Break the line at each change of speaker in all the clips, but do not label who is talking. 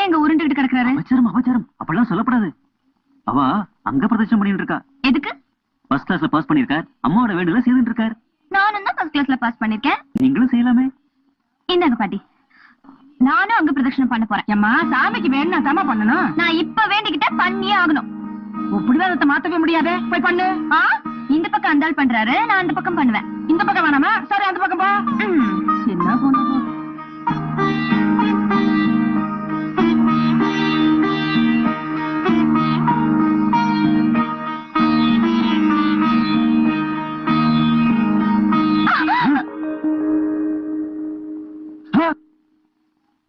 ஏன் இங்க உருண்டுகிட்டு கிடக்குறாரு?
அபச்சாரம் அபச்சாரம் அப்பெல்லாம் சொல்லப்படாது. அவ அங்க பிரதட்சணம் பண்ணிட்டு இருக்கா.
எதுக்கு?
ஃபர்ஸ்ட் கிளாஸ்ல பாஸ் பண்ணிருக்கார். அம்மாவோட வேண்டுதல செய்துட்டு இருக்கார்.
நானும் தான் ஃபர்ஸ்ட் கிளாஸ்ல பாஸ் பண்ணிருக்கேன்.
நீங்களும் செய்யலாமே.
இந்தாங்க பாட்டி, நானும் அங்க பிரதட்சணம் பண்ண போறேன்.
அம்மா சாமிக்கு வேணும்னா தாமா பண்ணணும்.
நான் இப்ப வேண்டிக்கிட்ட பண்ணியே ஆகணும்.
பிடிவாதத்தை மாத்தவே முடியாது. போய் பண்ணு.
இந்த பக்கம் அந்த ஆள் பண்றாரு, நான் அந்த பக்கம் பண்ணுவேன்.
இந்த பக்கம் வேணாமா? சரி அந்த பக்கம் போ. என்ன பொண்ணு போ.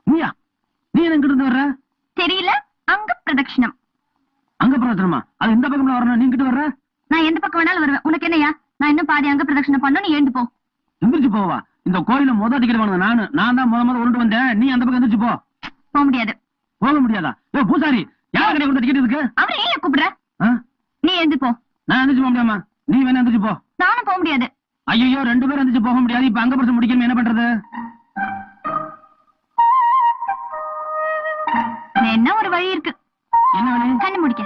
நீயா? நீ எங்க இருந்து வர்ற?
தெரியல. அங்க பிரதட்சணம்.
அங்க பிரதட்சணமா? அது இந்த பக்கம்ல வரணும். நீ இங்கிட்டு வர்ற?
நான் எந்த பக்கம் வேணாலும் வருவேன். உனக்கு என்னையா? நான் இன்னும் பாதி அங்க பிரதட்சணம் பண்ணணும். நீ எழுந்து போ.
எந்திரிச்சு போவா? இந்த கோயில முத டிக்கெட் வாங்கினது நான் தான் முத உருண்டு வந்தேன். நீ அந்த பக்கம் எந்திரிச்சு போ.
போக முடியாது.
போக முடியாதா? ஏ பூசாரி, யார் கடை கொடுத்த டிக்கெட் இருக்கு?
அவரை ஏன் கூப்பிடுற? நீ எழுந்து போ.
நான் எந்திரிச்சு போக முடியாமா? நீ வேணா எந்திரிச்சு போ.
நானும் போக முடியாது.
ஐயோ, 2 பேரும் எந்திரிச்சு போக முடியாது. இப்ப அங்க பிரச்சனை முடிக்கணும். என்ன பண்றது?
என்ன ஒரு வழி இருக்கு.
என்ன வழி?
கண்ணு முடிக்க.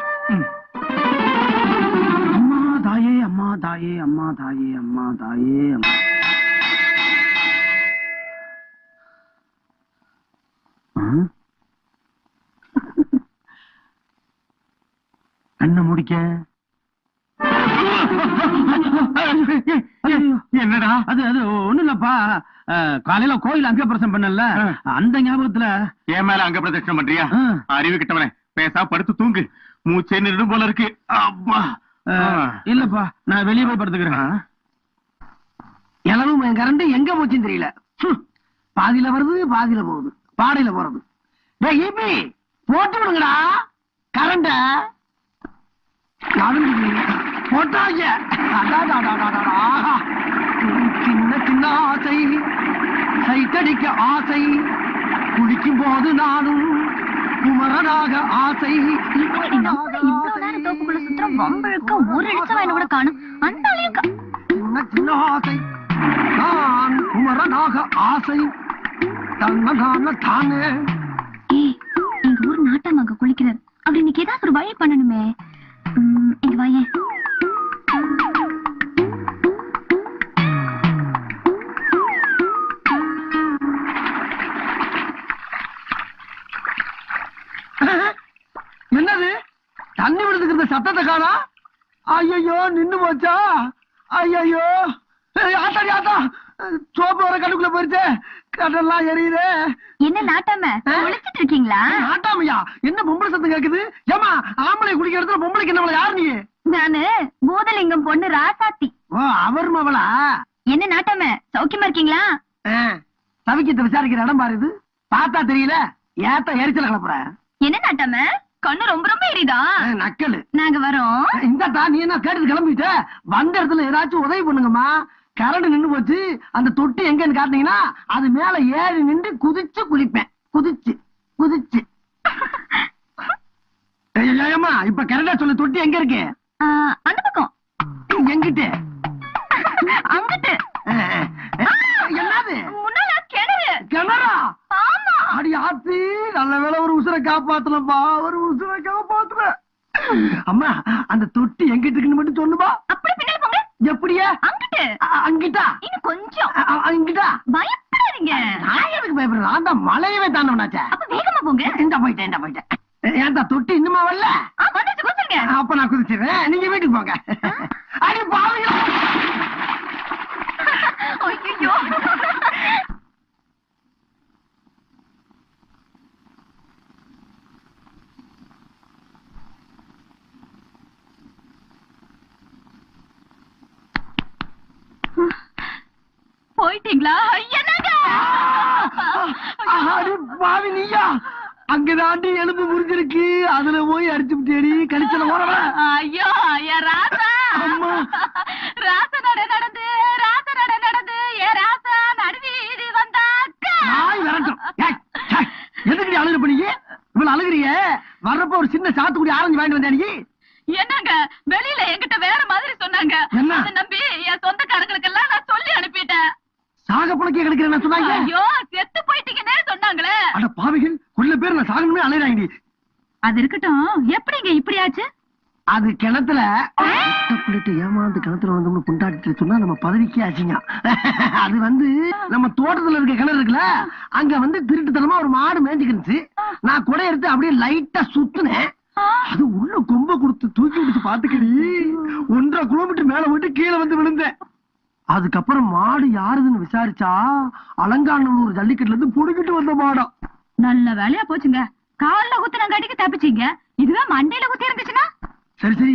அம்மா தாயே, அம்மா தாயே, அம்மா தாயே, அம்மா தாயே, அம்மா. கண்ணை முடிக்க. என்னடா அது? அது ஒண்ணு இல்லப்பா. காலையில கோயில் அங்க பிரசம் பண்ணல, அந்த ஞாபகத்துல.
என் மேல அங்க பிரதட்சணம் பண்றியா? அறிவு கிட்டவனே, பேசா படுத்து தூங்கு. மூச்சே நின்று போல இருக்கு. அப்பா
இல்லப்பா, நான் வெளியே போய் படுத்துக்கிறேன்.
இளவு கரண்ட் எங்க போச்சுன்னு தெரியல. பாதியில வருது, பாதியில போகுது, பாடையில போறது. போட்டு விடுங்கடா கரண்ட. போட்டாங்க. சின்ன சின்ன ஆசை, சைட்டடிக்க ஆசை, குளிக்கும் போது நானும் குமரனாக ஆசை.
தோப்புக்குள்ள சுத்தம் வம்பழுக்க ஒரு இடிச்சவன் கூட காணும். அந்த ஆளையும்
சின்ன சின்ன ஆசை, நான் குமரனாக ஆசை. தன்ன தானே.
எங்க ஊர் நாட்டம் அங்க குளிக்கிறார். அப்படி இன்னைக்கு ஏதாவது ஒரு வழி பண்ணணுமே. இங்க வாயேன்.
என்னது? தண்ணி விடுதுக்கு சத்தத்தை காணா? ஐயோ, நின்னு போச்சா? ஐயோ, ஆத்தாடி ஆத்தா, சோப்பு வர கண்ணுக்குள்ள போயிருச்சு. கடல்லாம் எரியுது.
என்ன நாட்டாம குளிச்சிட்டு இருக்கீங்களா?
நாட்டாமையா? என்ன பொம்பளை சத்தம் கேக்குது? ஏமா, ஆம்பளை குளிக்கிற இடத்துல பொம்பளைக்கு என்ன யாரு நீ?
நானு பூதலிங்கம் பொண்ணு ராசாத்தி.
ஓ, அவர் மவளா?
என்ன நாட்டாம சௌக்கியமா இருக்கீங்களா?
சவிக்கத்தை விசாரிக்கிற இடம் பாரு இது. பார்த்தா தெரியல, ஏத்த எரிச்சல கிளப்புற.
என்ன நாட்டாம கண்ணு ரொம்ப ரொம்ப எரியுதா?
நக்கலு.
நாங்க வரோம்.
இந்தா, நீ என்ன கேட்டு கிளம்பிட்ட? வந்த இடத்துல ஏதாச்சும் உதவி பண்ணுங்கம்மா. கரண்ட் நின்னு போச்சு. அந்த தொட்டி எங்கன்னு காட்டினீங்கன்னா அது மேல ஏறி நின்று குதிச்சு குளிப்பேன். குதிச்சு குதிச்சு. ஏமா, இப்ப கரெக்டா சொல்லு, தொட்டி எங்க இருக்கு?
அந்த பக்கம்.
எங்கிட்ட?
அங்கிட்டு.
என்னது?
முன்னால கிணறு.
கிணறா?
ஆமா.
அடி ஆத்தி, நல்ல வேளை ஒரு உசுரை காப்பாத்தலப்பா. ஒரு உசுரை காப்பாத்துற. அம்மா, அந்த தொட்டி எங்கிட்டு இருக்குன்னு மட்டும் சொல்லுப்பா.
அப்படி பின்னால போங்க.
எப்படியா?
அங்கிட்டு.
அங்கிட்டா?
இன்னும் கொஞ்சம்.
அங்கிட்டா?
பயப்படாதீங்க.
நான் எதுக்கு பயப்படுறேன்? நான் தான் மலையவே தாண்டவனாச்சே.
அப்ப வேகமா போங்க.
இந்த போயிட்டேன். ஏன்டா தொட்டி இன்னுமா வரல?
வந்துச்சு, குதிச்சுங்க.
அப்ப நான் குதிச்சிடுறேன், நீங்க வீட்டுக்கு போங்க. அடி பாவிங்களா!
ஐயோ, போயிட்டீங்களா? என்னங்க?
அடி பாவி நீயா? அங்கதாண்டி எலும்பு முறிஞ்சிருக்கு. அதுல போய் அடிச்சு தேடி கழிச்சல ஓரவ.
ஐயோ, ராசா.
அம்மா,
ராசா நடந்து ஏ ராசா நடுவீதி வந்தாக்கா.
நாய் விரட்டும். எதுக்கு நீ அழுகுற? பண்ணி இவ்வளவு அழுகுறிய? வர்றப்ப ஒரு சின்ன சாத்துக்குடி ஆரஞ்சு வாங்கிட்டு வந்தேன். நீ
என்னங்க வெளியில என்கிட்ட வேற மாதிரி சொன்னாங்க. அதை நம்பி என் சொந்தக்காரங்களுக்கு எல்லாம் நான் சொல்லி அனுப்பிட்டேன்.
சாக புலக்கே கிடைக்கிறேன் சொன்னாங்க.
ஐயோ, செத்து போயிட்டீங்கன்னே சொன்னாங்களே.
அட பாவிகள், உள்ள பேர் நான் சாகணுமே அலையிறாங்க.
அது இருக்கட்டும், எப்படிங்க இப்படி ஆச்சு?
அது கிணத்துல பிள்ளைட்டு ஏமாந்து கிணத்துல வந்தோம்னு கொண்டாடிட்டு சொன்னா நம்ம பதவிக்கே ஆச்சுங்க. அது நம்ம தோட்டத்துல இருக்க கிணறு இருக்குல்ல, அங்க திருட்டுத்தனமா ஒரு மாடு மேய்ஞ்சுக்கிருச்சு. நான் குடை எடுத்து அப்படியே லைட்டா சுத்துனேன். அது உள்ள கொம்ப கொடுத்து தூக்கி விடுச்சு. பாத்துக்கடி 1.5 கிலோமீட்டர் மேல விட்டு கீழே விழுந்தேன். அதுக்கப்புறம் மாடு யாருதுன்னு விசாரிச்சா அலங்காநல்லூர் ஜல்லிக்கட்டுல இருந்து புடுங்கிட்டு வந்த மாடம்.
நல்ல வேலையா போச்சுங்க. கால்ல குத்துனங்காட்டிக்கு தப்பிச்சீங்க. இதுவே மண்டையில குத்தி இருந்துச்சுன்னா?
சரி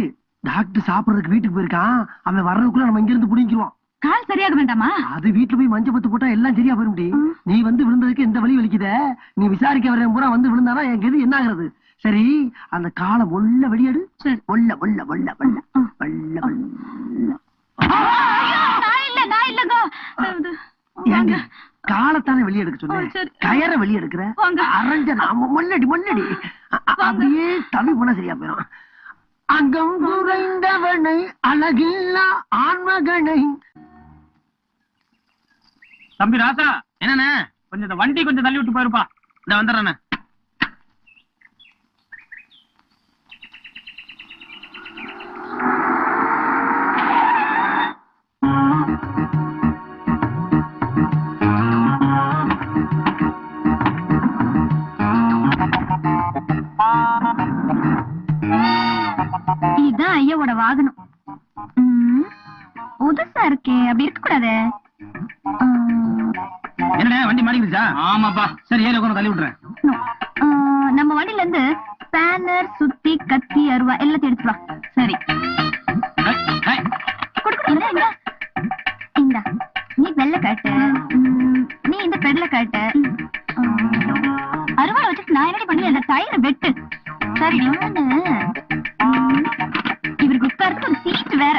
டாக்டர் சாப்பிடறதுக்கு வீட்டுக்கு போயிருக்கான். அவன் வர்றதுக்குள்ள நம்ம இங்க இருந்து புடிங்கிடுவோம்.
கால் சரியாக வேண்டாமா?
அது வீட்டுல போய் மஞ்சள் பத்து போட்டா எல்லாம் சரியா போயிரும். நீ விழுந்ததுக்கு எந்த வலி வலிக்குத? நீ விசாரிக்க வரேன் பூரா விழுந்தானா என் கெது என்ன ஆகுறது? சரி அந்த காலை ஒல்ல வெளியேடு. ஒல்ல ஒல்ல ஒல்ல ஒல்ல ஒல்ல ஒல்ல. ஏங்க காலத்தானே வெளியெடுக்க சொன்னேன், கயரை வெளியெடுக்கிற அரஞ்ச நாம மொல்லடி மொல்லடி அப்படியே தவி போனா சரியா போயிடும். அங்கம் குறைந்தவனை அழகில்லா ஆன்மகனை.
தம்பி ராசா, என்னண்ணே கொஞ்சம் இந்த வண்டி கொஞ்சம் தள்ளி விட்டு போயிருப்பா. இந்த வந்துடுறேண்ணே.
இதுதான் ஐயாவோட வாகனம். புதுசா இருக்கே, அப்படி இருக்க கூடாது.
என்னண்ணே வண்டி மாறிடுச்சா? ஆமாப்பா. சரி ஏறி கொஞ்சம் தள்ளி விட்டுறேன்.
நம்ம வண்டியில இருந்து ஸ்பேனர், சுத்தி, கத்தி, அருவா எல்லாத்தையும் எடுத்துக்கலாம். சரி இந்த நீ வெள்ள காட்டு, நீ இந்த பெடல காட்டு. அருவாளை வச்சுட்டு நான் என்ன பண்ணி அந்த டயரை வெட்டு. சரி இவருக்கு உட்கார்ந்து ஒரு சீட் வேற.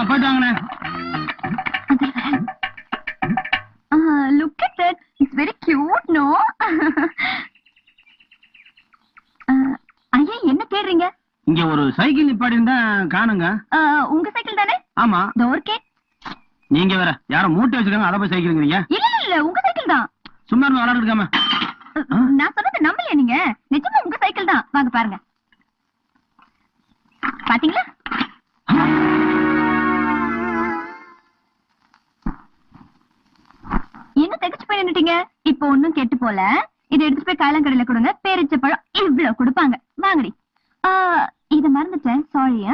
போயிட்டு வாங்கண்ணே.
Look at that. It's very cute, no? ஐயா என்ன தேடுறீங்க?
இங்க ஒரு சைக்கிள் நிப்பாடி இருந்தா காணுங்க.
உங்க சைக்கிள் தானே?
ஆமா.
டோர்கே.
நீங்க வேற யாரும் மூட்டை வச்சிருக்காங்க, அத போய் சைக்கிள்ங்கறீங்க.
இல்ல உங்க சைக்கிள் தான்.
சும்மா இருந்து விளையாட இருக்காம.
நான் சொன்னது நம்பலையா நீங்க? நிஜமா உங்க சைக்கிள் தான். வாங்க பாருங்க. பாத்தீங்களா? என்ன தகச்சு போய் நின்னுட்டீங்க? இப்போ ஒண்ணும் கெட்டு போல. இதை எடுத்துட்டு போய் காலங்கடையில கொடுங்க. பேரிச்ச பழம் இவ்வளவு கொடுப்பாங்க. வாங்கடி. இத மறந்துட்டேன், சாரியா.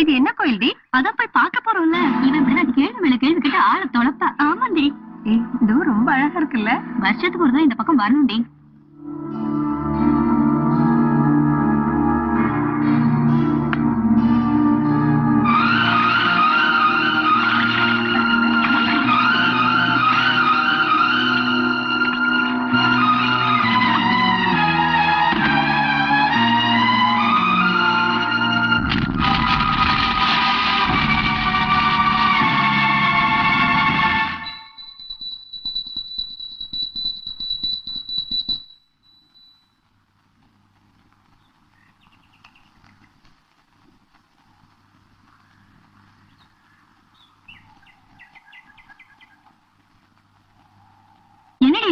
இது என்ன கோயில் டி? அதான் போய் பார்க்க போறோம்ல. இவன் கேள்வி மேல கேள்வி கிட்ட ஆள தொலைப்பா. ஆமாண்டி. இது ரொம்ப அழகா இருக்குல்ல. வருஷத்துக்கு ஒரு தான் இந்த பக்கம் வரணும்டி.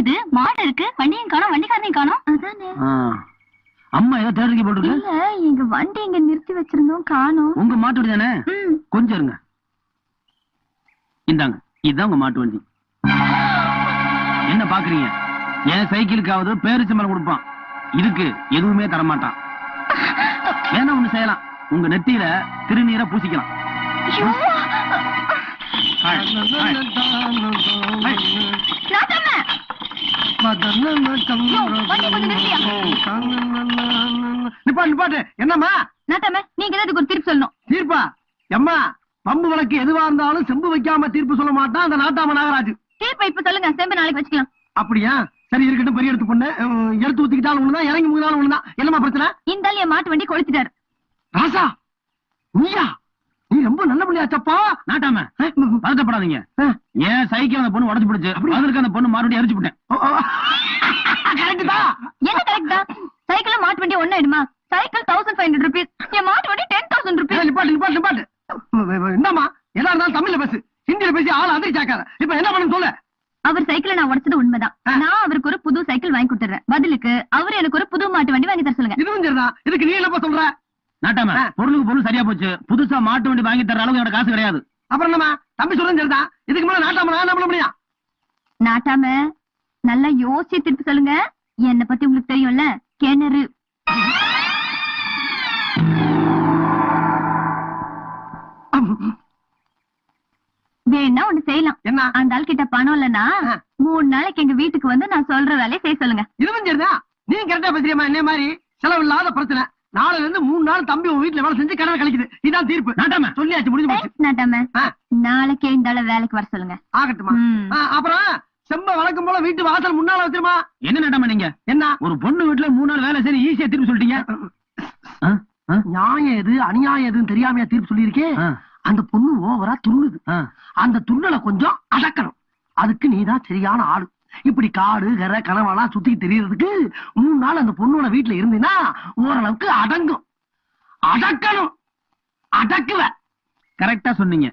இது மாடு இருக்கு, வண்டியும் காணோம், வண்டிக்காரனையும் காணோம். அதானே.
அம்மா ஏதோ தேடுறீங்க போட்டுருக்கு.
இல்ல எங்க வண்டி இங்க நிறுத்தி வச்சிருந்தோம், காணோம்.
உங்க மாட்டு வண்டி தானே? கொஞ்சம் இருங்க. இந்தாங்க, இதுதான் உங்க மாட்டு வண்டி. என்ன பாக்குறீங்க? என் சைக்கிளுக்காவது பேரிச்சம்பழம் கொடுப்பான், இதுக்கு எதுவுமே தரமாட்டான். வேணா ஒண்ணு செய்யலாம், உங்க நெத்தியில திருநீரை பூசிக்கலாம்.
என்னம்மா
நீங்க ஒரு தீர்ப்பு சொல்லணும்.
தீர்ப்பா? எம்மா, பம்பு வழக்கு எதுவா இருந்தாலும் செம்பு வைக்காம தீர்ப்பு சொல்ல மாட்டான் அந்த நாட்டாம நாகராஜ்.
தீர்ப்பை இப்ப சொல்லுங்க, செம்பு நாளைக்கு வச்சுக்கலாம்.
அப்படியா? சரி இருக்கட்டும், பெரிய எடுத்து பொண்ணு. எடுத்து ஊத்திக்கிட்டாலும் ஒண்ணுதான், இறங்கி மூணாலும் ஒண்ணுதான். என்னமா பிரச்சனை?
இந்த ஆள் என் மாட்டு வண்டி கொளுத்திட்டாரு.
ராசா, நீயா? நீ ரொம்ப நல்ல பிள்ளையாச்சப்பா.
நாட்டாம பதட்டப்படாதீங்க. ஏன் சைக்கிள் அந்த பொண்ணு உடச்சு போடுச்சு, அதற்கு அந்த பொண்ணு மறுபடியும் அரிச்சு விட்டேன்.
கரெக்ட் தான்.
என்ன கரெக்ட் தான்? சைக்கிள் மாட்டு வண்டி ஒண்ணாயிடுமா? சைக்கிள் 1500 rupees, என் மாட்டு வண்டி 10,000 rupees.
நிப்பாட்டு. என்னம்மா எதா இருந்தாலும் தமிழ்ல பேசு, ஹிந்தியில பேசி ஆள் அதிர்ச்சாக்காத. இப்ப என்ன பண்ணு சொல்ல?
அவர் சைக்கிளை நான் உடைச்சது உண்மைதான். நான் அவருக்கு ஒரு புது சைக்கிள் வாங்கி கொடுத்துறேன். பதிலுக்கு அவர் எனக்கு ஒரு புது மாட்டு வண்டி வாங்கி தர சொல்லுங்க.
இதுவும் சரிதான். இதுக்கு நீ என்னப்பா சொல்ற?
நாட்டாம பொருளுக்கு பொருள் சரியா போச்சு. புதுசா மாட்டு வண்டி வாங்கி தர அளவுக்கு எனக்கு காசு கிடையாது.
அப்புறம் என்னமா தம்பி சொல்றது சரிதான். இதுக்கு மேல நாட்டாம நான் என்ன பண்ண முடியும்?
நாட்டாம நல்லா யோசிச்சு திருப்பி சொல்லுங்க. என்னை பத்தி உங்களுக்கு தெரியும்ல, கிணறு. வேணா ஒண்ணு செய்யலாம்.
என்ன?
அந்த ஆள் கிட்ட பணம் இல்லன்னா 3 நாளைக்கு எங்க வீட்டுக்கு வந்து நான் சொல்ற வேலையை செய்ய சொல்லுங்க.
இதுவும் சரிதான். நீ கரெக்டா பேசுறியம்மா. என்ன மாதிரி செலவு இல்லாத பிரச்சனை. நாளைல இருந்து 3 நாள் தம்பி உன் வீட்டுல வேலை செஞ்சு கடனை கழிக்குது. இதான் தீர்ப்பு.
நாட்டாம
சொல்லியாச்சு, முடிஞ்சு போச்சு.
நாட்டாம நாளைக்கே இந்த ஆள வேலைக்கு வர சொல்லுங்க.
ஆகட்டுமா? அப்புறம் செம்ப வழக்கம் போல வீட்டு வாசல் முன்னால வச்சிருமா.
என்ன நாட்டாம நீங்க
என்ன
ஒரு பொண்ணு வீட்டுல 3 நாள் வேலை செய்ய ஈஸியா திருப்பி சொல்லிட்டீங்க?
நியாயம் எது அநியாயம் எதுன்னு தெரியாமையா தீர்ப்பு சொல்லியிருக்கேன். அந்த பொண்ணு ஓவரா துள்ளுது. அந்த துள்ளலை கொஞ்சம் அடக்கணும். அதுக்கு நீதான் சரியான ஆளு. இப்படி காடு கரை கனவெல்லாம் சுத்தி தெரியறதுக்கு 3 நாள் அந்த பொண்ணோட வீட்டுல இருந்தீங்கன்னா ஓரளவுக்கு அடங்கும். அடக்கணும். அடக்குவ.
கரெக்டா சொன்னீங்க.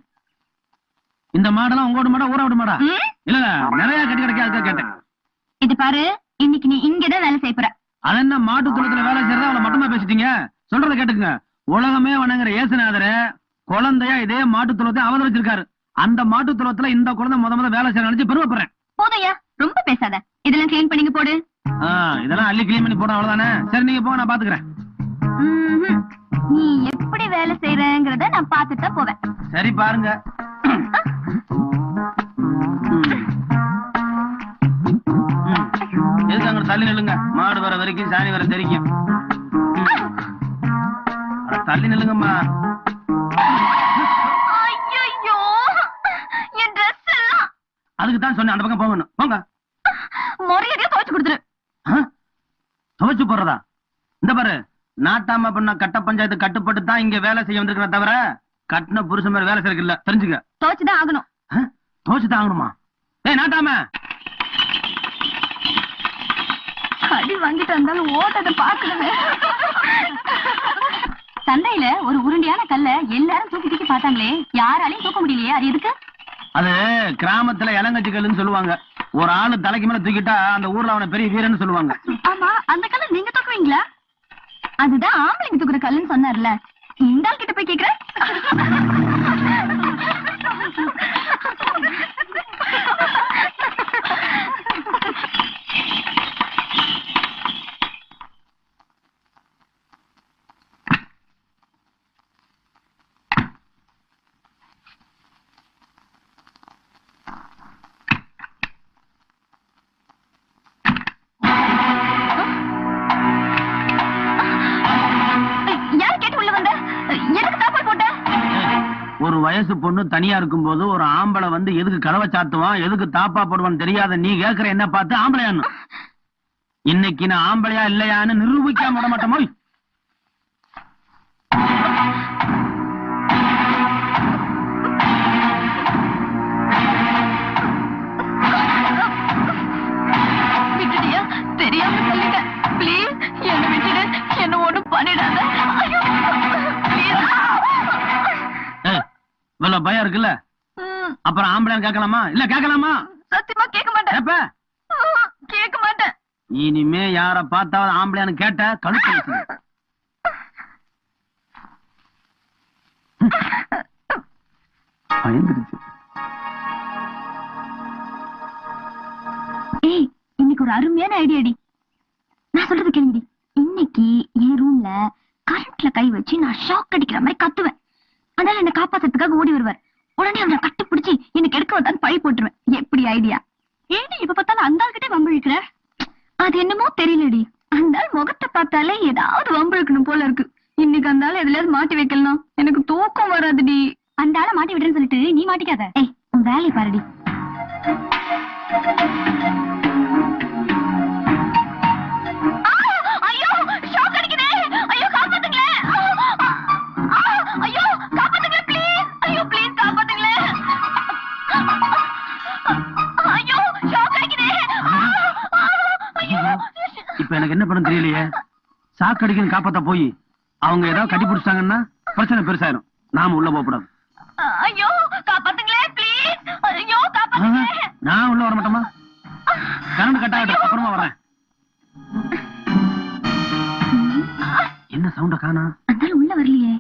இந்த மாடெல்லாம் உங்களோட மாடா ஊரோட மாடா? இல்ல நிறைய கட்டி கிடைக்க கேட்டேன்.
இது பாரு, இன்னைக்கு நீ இங்கதான் வேலை செய்ய போற.
அது என்ன மாட்டு துளத்துல வேலை செய்யறதா அவளை மட்டுமா பேசிட்டீங்க? சொல்றத கேட்டுங்க. உலகமே வணங்குற ஏசுநாதர குழந்தையா இதே மாட்டு துளத்தை அவதரிச்சிருக்காரு. அந்த மாட்டு துளத்துல இந்த குழந்தை முத வேலை செய்ய நினைச்சு பெருமைப்படுறேன்.
போதையா, ரொம்ப பேசாத. இதெல்லாம் கிளீன் பண்ணி போடு.
இதெல்லாம் அள்ளி கிளீன் பண்ணி போட அவ்வளவுதானே. சரி நீங்க போங்க, நான் பாத்துக்கிறேன்.
நீ எப்படி வேலை செய்யறங்கறத நான் பார்த்துட்டு தான் போவேன்.
சரி பாருங்க. எதுக்கு அங்க தள்ளி நில்லுங்க. மாடு வர வரைக்கும் சாணி வர தெரிக்கும். தள்ளி நில்லுங்கம்மா.
ஐயோ, என் டிரஸ் எல்லாம்.
அதுக்கு தான் சொன்னேன் அந்த பக்கம் போகணும். போங்க.
மொறையடியா துவைச்சு கொடுத்துரு.
துவைச்சு போடுறதா? இந்த பாரு, நாட்டாம பண்ண கட்ட பஞ்சாயத்து கட்டுப்பட்டு தான் இங்க வேலை செய்ய வந்திருக்கிற தவிர கட்டின புருஷன் மாதிரி வேலை செய்யறது இல்ல. தெரிஞ்சுக்க.
துவைச்சுதான் ஆகணும்.
துவைச்சுதான் ஆகணுமா? ஏய் நாட்டாம,
அடி வாங்கிட்டு வந்தாலும் ஓட்டத்தை பாக்கணுமே. சந்தையில ஒரு உருண்டையான கல்ல எல்லாரும் தூக்கி தூக்கி பார்த்தாங்களே, யாராலையும் தூக்க முடியலையே. அது எதுக்கு?
அது கிராமத்துல இளங்கச்சி கல்லுன்னு சொல்லுவாங்க. ஒரு ஆளு தலைக்கு மேல தூக்கிட்டா அந்த ஊர்ல அவனை பெரிய வீரன்னு சொல்லுவாங்க.
ஆமா, அந்த கல்ல நீங்க தூக்குவீங்களா? அதுதான் ஆம்பளைங்க தூக்குற கல்லுன்னு சொன்னார்ல. இந்த ஆள் கிட்ட போய் கேக்குற.
ஒரு வயசு பொண்ணு தனியா இருக்கும் போது ஒரு ஆம்பளை வந்து எதுக்கு கதவை சாத்துவான், எதுக்கு தாப்பா போடுவான்னு தெரியாத நீ கேக்குற என்ன பார்த்து ஆம்பளையான்னு. இன்னைக்கு நான் ஆம்பளையா இல்லையான்னு நிரூபிக்காம விட மாட்டோமோ.
தெரியாம சொல்லிட்டேன். ப்ளீஸ் என்ன விட்டுடு. என்ன ஒண்ணும் பண்ணிடாத.
இவ்வளவு பயம் இருக்குல்ல, அப்புறம் ஆம்பளைன்னு கேட்கலாமா? இல்ல கேட்கலாமா?
சத்தியமா கேட்க மாட்டேன். கேட்க மாட்டேன்.
இனிமே யார பார்த்தாவது ஆம்பளையான்னு கேட்ட கழுத்து.
ஏய், இன்னைக்கு ஒரு அருமையான ஐடியாடி. நான் சொல்றது கேளுங்கடி. இன்னைக்கு என் ரூம்ல கரண்ட்ல கை வச்சு நான் ஷாக் அடிக்கிற மாதிரி கத்துவேன். அதனால என்ன காப்பாத்துறதுக்காக ஓடி வருவார். உடனே அவரை கட்டி பிடிச்சி எனக்கு எடுக்க வந்தான்னு பழி போட்டுருவேன். எப்படி ஐடியா? ஏன் இப்ப பார்த்தாலும் அந்த ஆள்கிட்ட வம்பிழுக்கிற? அது என்னமோ தெரியலடி, அந்த ஆள் முகத்தை பார்த்தாலே ஏதாவது வம்பிழுக்கணும் போல இருக்கு. இன்னைக்கு அந்த ஆள் எதுலயாவது மாட்டி வைக்கலாம். எனக்கு தூக்கம் வராதுடி. அந்த ஆளை மாட்டி விடுறேன்னு சொல்லிட்டு நீ மாட்டிக்காத. ஏய், உன் வேலையை பாருடி. ஐயோ ஷாக் அடிக்குதே. ஐயோ காப்பாத்துங்களே. ஐயோ காப்பாத்துங்களே ப்ளீஸ். ஐயோ ப்ளீஸ் காப்பாத்துங்களே. ஐயோ ஷாக் அடிக்குதே. ஐயோ
இப்ப எனக்கு என்ன பண்ண தெரியலையே. சாக்கடிக்கன்னு காப்பாத்த போய் அவங்க ஏதாவது கட்டி பிடிச்சிட்டாங்கன்னா பிரச்சனை பெருசாயிரும். நாம உள்ள போகக்கூடாது.
ஐயோ காப்பாத்துங்களே ப்ளீஸ். ஐயோ காப்பாத்துங்களே.
நான் உள்ள வர மாட்டோமா? கரண்ட் கட் ஆகட்டும், அப்புறமா வரேன். என்ன சவுண்ட காணா?
அதனால உள்ள வரலையே.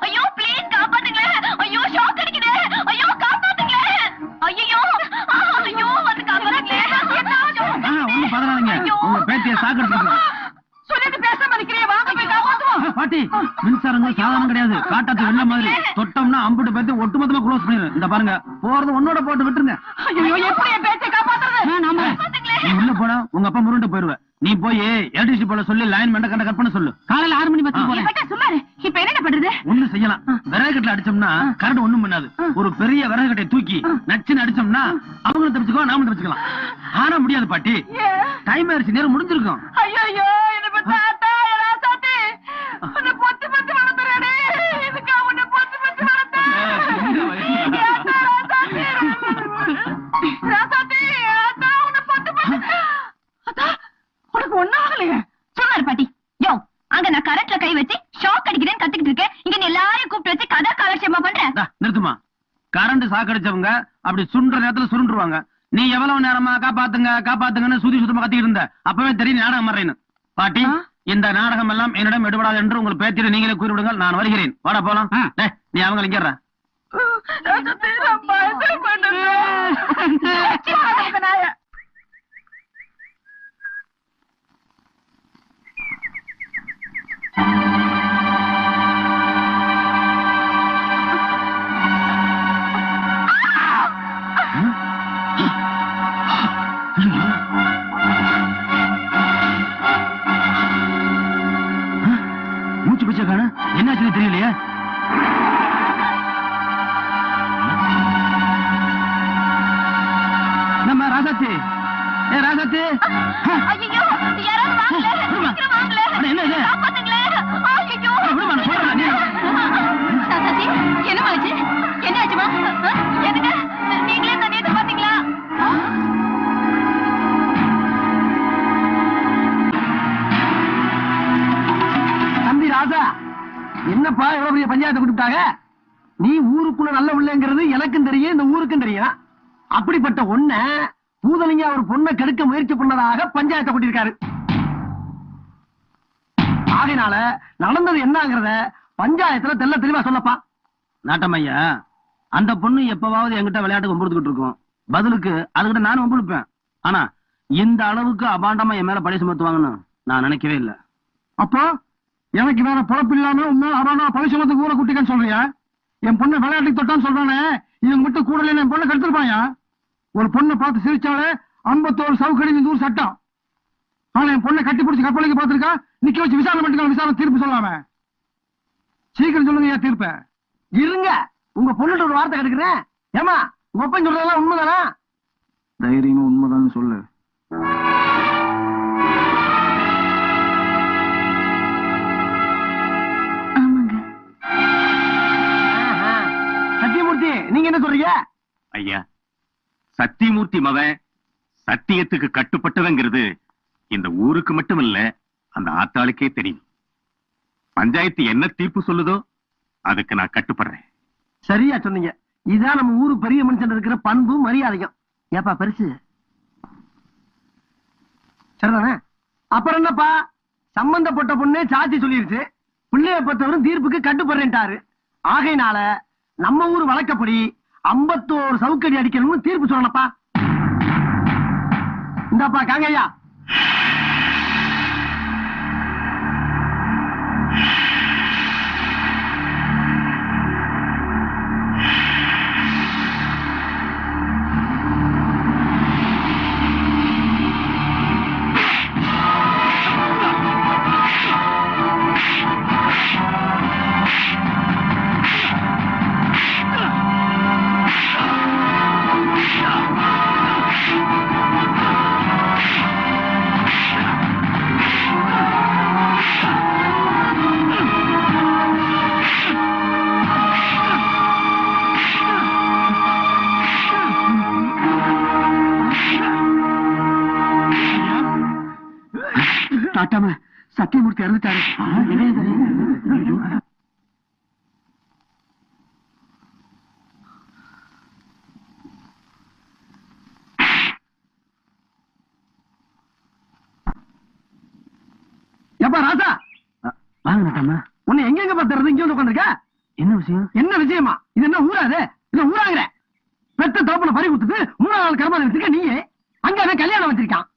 ஐயோ ப்ளீஸ் காப்பாத்துங்களே. ஐயோ ஷாக் அடிக்குதே. ஐயோ காப்பாத்துங்களே. ஐயோ ஐயோ வந்து காப்பாத்துங்களே.
ஒண்ணும் பதறாதீங்க. உங்க பேத்திய சாக்கடிச்சு
சொல்லிட்டு பேசாம இருக்கிறே, வாங்க போய் காப்பாத்துவோம்.
பாட்டி, மின்சாரங்கள் சாதாரணம் கிடையாது. காட்டாத்து வெள்ள மாதிரி தொட்டோம்னா அம்புட்டு பேத்து ஒட்டுமொத்தமா க்ளோஸ் பண்ணிடு. இந்த பாருங்க, போறது ஒன்னோட போட்டு விட்டுருங்க.
ஐயோ எப்படி என் பேச்சை காப்பாத்துறது?
நீ உள்ள போனா உங்க அப்பா முருண்டு போயிருவ. நீ போய் எலக்ட்ரிசிட்டி போல சொல்லி லைன் மெண்ட கண்ட கட் பண்ண சொல்லு. காலையில 6 மணி பத்தி போறேன்.
சும்மாரு, இப்ப என்ன பண்றது?
ஒண்ணு செய்யலாம். விறகு கட்டில அடிச்சோம்னா கரண்ட் ஒண்ணும் பண்ணாது. ஒரு பெரிய விறகு கட்டையை தூக்கி நச்சுன்னு அடிச்சோம்னா அவங்களும் தப்பிச்சுக்கோ, நாமளும் தப்பிச்சுக்கலாம். ஆனா முடியாது பாட்டி, டைம் ஆயிடுச்சு, நேரம் முடிஞ்சிருக்கும்.
ஐயோ என்ன பண்ற? ராசாத்தி உன்னை பொத்தி பொத்தி வளர்த்துறேனே. இதுக்கு உன்னை பொத்தி பொத்தி வளர்த்தேன். ராசாத்தி அதான் உன்னை பொத்தி பொத்தி. அதான் உனக்கு ஒண்ணும் ஆகலையே.
சொன்னாரு பாட்டி. யோ அங்க நான் கரண்ட்ல கை வச்சு ஷாக் அடிக்கிறேன்னு கத்துக்கிட்டு இருக்கேன். இங்க நீ எல்லாரையும் கூப்பிட்டு வச்சு கதை காலட்சேபமா பண்ற.
நிறுத்துமா. கரண்ட் சாக்கடிச்சவங்க அப்படி சுன்ற நேரத்துல சுருண்டுருவாங்க. நீ எவ்வளவு நேரமா காப்பாத்துங்க காப்பாத்துங்கன்னு சுதி சுத்தமா கத்திக்கிட்டு இருந்த. அப்பவே தெரியும் நாடகம் வர்றேன்னு. பாட்டி, இந்த நாடகம் எல்லாம் என்னிடம் எடுபடாது என்று உங்கள் பேத்தில நீங்களே கூறிவிடுங்கள். நான் வருகிறேன். வாடா போலாம். நீ அவங்க இங்க
ராசாத்தி நான் பயந்துட்டேன்.
மூச்சு பிச்சை காண என்னாச்சுன்னு தெரியலையே. நம்ம ராசாத்தி, ராசாத்தி,
ஐயோ யாராவது வாங்கல. சீக்கிரம் வாங்கல.
என்ன இது?
காப்பாத்துங்களே. ஐயோ
விடுமா, நான் சொல்றேன்.
ராசாத்தி என்னமா ஆச்சு? என்ன ஆச்சுமா? எதுக்கு நீங்களே இந்த நேத்து பாத்தீங்களா?
தம்பி ராசா, என்னப்பா எவ்வளவு பெரிய பஞ்சாயத்தை கொடுத்தாங்க? நீ ஊருக்குள்ள நல்ல உள்ளங்கிறது எனக்கும் தெரியும், இந்த ஊருக்கும் தெரியும். அப்படிப்பட்ட ஒண்ண பூதலிங்க அவர் பொண்ணை கெடுக்க முயற்சி பண்ணதாக பஞ்சாயத்தை கூட்டியிருக்காரு. ஆகையினால நடந்தது என்னங்கிறத பஞ்சாயத்துல தெல்ல தெளிவா சொல்லப்பா.
நாட்டமையா, அந்த பொண்ணு எப்பவாவது என்கிட்ட விளையாட்டுக்கு ஒம்புடுத்துக்கிட்டு இருக்கும். பதிலுக்கு அதுகிட்ட நானும் ஒம்புடுப்பேன். ஆனா இந்த அளவுக்கு அபாண்டமா என் மேல பழி சுமத்துவாங்கன்னு நான் நினைக்கவே இல்லை.
அப்போ எனக்கு வேற பொழப்பு இல்லாம உண்மை அவனா பரிசுமத்துக்கு ஊரை குட்டிக்கன்னு சொல்றியா? என் பொண்ணை விளையாட்டுக்கு தொட்டான்னு சொல்றானே, இவங்க மட்டும் கூட என் பொண்ணை கெடுத்துருப்பாயா? ஒரு பொண்ணை பார்த்து சிரிச்சாலே 51 சவுக்கடி இந்த ஊர் சட்டம். ஆனா என் பொண்ணை கட்டி பிடிச்சி கப்பலுக்கு பார்த்திருக்கா, நிக்க வச்சு விசாரணை பண்ணிக்கலாம். விசாரணை தீர்ப்பு சொல்லாம சீக்கிரம் சொல்லுங்க ஏன் தீர்ப்ப. இருங்க, உங்க பொண்ணுட்டு ஒரு வார்த்தை கிடைக்கிறேன். ஏமா உங்க அப்பன் சொல்றதெல்லாம் உண்மைதானா? தைரியமா உண்மைதான் சொல்லு.
ஆமாங்க.
சத்தியமூர்த்தி, நீங்க என்ன சொல்றீங்க?
ஐயா, சத்தியமூர்த்தி மவன் சத்தியத்துக்கு கட்டுப்பட்டவங்கிறது இந்த ஊருக்கு மட்டுமல்ல, அந்த ஆத்தாளுக்கே தெரியும். பஞ்சாயத்து என்ன தீர்ப்பு சொல்லுதோ அதுக்கு நான் கட்டுப்படுறேன்.
சரியா சொன்னீங்க. இதான் நம்ம ஊரு பெரிய மனுஷன் இருக்கிற பண்பு மரியாதையும். ஏப்பா பெருசு சரிதானே? அப்புறம் என்னப்பா, சம்பந்தப்பட்ட பொண்ணே சாட்சி சொல்லிருச்சு, பிள்ளைய பத்தவரும் தீர்ப்புக்கு கட்டுப்படுறேன்ட்டாரு. ஆகையினால நம்ம ஊர் வழக்கப்படி 51 சவுக்கடி அடிக்கணும்னு தீர்ப்பு சொல்லணும்ப்பா. இந்தாப்பா காங்கய்யா. காட்டாம சத்தியமூர்த்தி இறந்துட்டாரு. எப்பா ராசா,
வாங்க நட்டாம.
உன்னை எங்க பார்த்துறது? இங்க வந்து உட்காந்துருக்க.
என்ன விஷயம்?
என்ன விஷயமா? இது என்ன ஊராது? இல்ல ஊராங்கிற பெத்த தோப்பனை பறி கொடுத்துட்டு 3 நாள் கர்மாதி வச்சிருக்க நீ. அங்க கல்யாணம் வச்சிருக்கான்.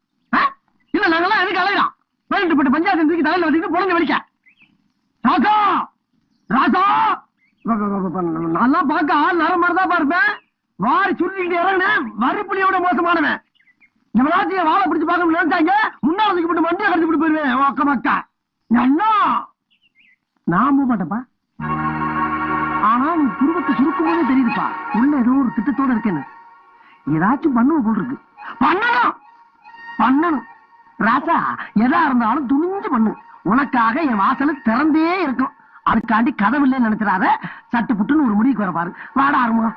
இல்ல நாங்கெல்லாம் எதுக்கு அலையிறோம்? 18 பஞ்சாயத்து தூக்கி தலையில வச்சுட்டு புலந்து வலிக்க. ராசா ராசா, நல்லா பார்க்க ஆள் நர மாதிரிதான் பார்ப்பேன். வாரி சுருட்டிட்டு இறங்கின வரிப்புலியோட மோசமானவன். எவராச்சும் வாழை பிடிச்சு பார்க்க நினைச்சாங்க முன்னாள் தூக்கி போட்டு மண்டியை கடிச்சு போட்டு போயிருவேன். ஒக்க மக்கா என்ன நான் போக மாட்டேன்ப்பா. ஆனா நீ குடும்பத்தை சுருக்கும் போதே தெரியுதுப்பா உள்ள ஏதோ ஒரு திட்டத்தோட இருக்கேன்னு. ஏதாச்சும் பண்ணுவோம் போல் இருக்கு. பண்ணணும் பண்ணணும் ராசா, எதா இருந்தாலும் துணிஞ்சு பண்ணு. உனக்காக என் வாசல திறந்தே இருக்கும். அதுக்காண்டி கதவு இல்லைன்னு நினைச்சிடாத. சட்டு புட்டுன்னு ஒரு முடிவுக்கு வர பாரு. வாடா ஆரம்பம்.